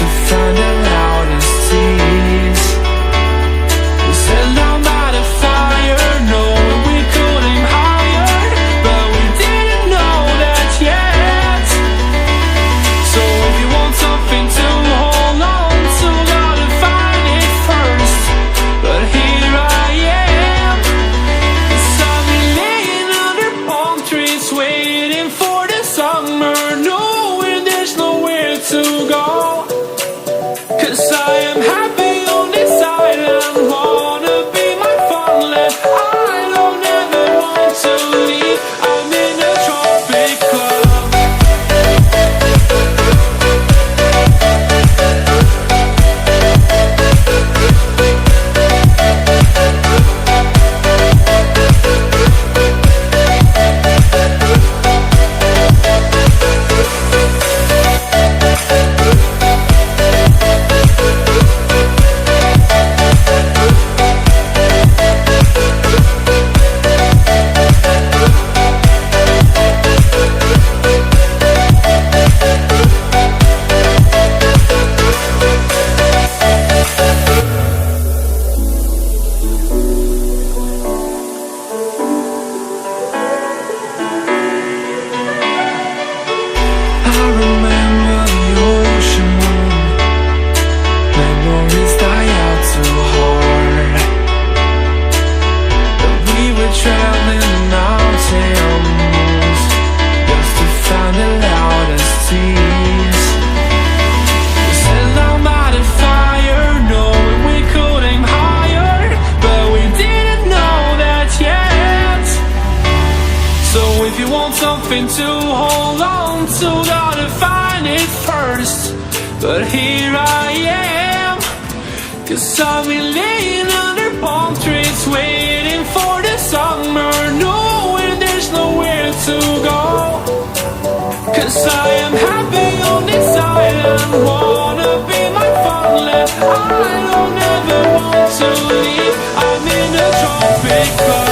to find the loudest tease. We set down by the fire, knowing we could aim higher, but we didn't know that yet. So if you want something to hold on to, gotta find it first. But here I am, 'cause I've been laying under palm trees, waiting for the summer, knowing there's nowhere to go. 'Cause I am happy on this island, wanna be my farmland. I don't ever want to leave, I'm in a tropic club. I remember the ocean moon, memories die out too hard. But we were traveling the mountains just to find the loudest tease. We sat down by the fire, knowing we could aim higher, but we didn't know that yet. So if you want something to hold on to, gotta find it first. But here I am, 'cause I've been laying under palm trees, waiting for the summer, knowing there's nowhere to go. 'Cause I am happy on this island, wanna be my farmland. I don't ever want to leave, I'm in a tropic club.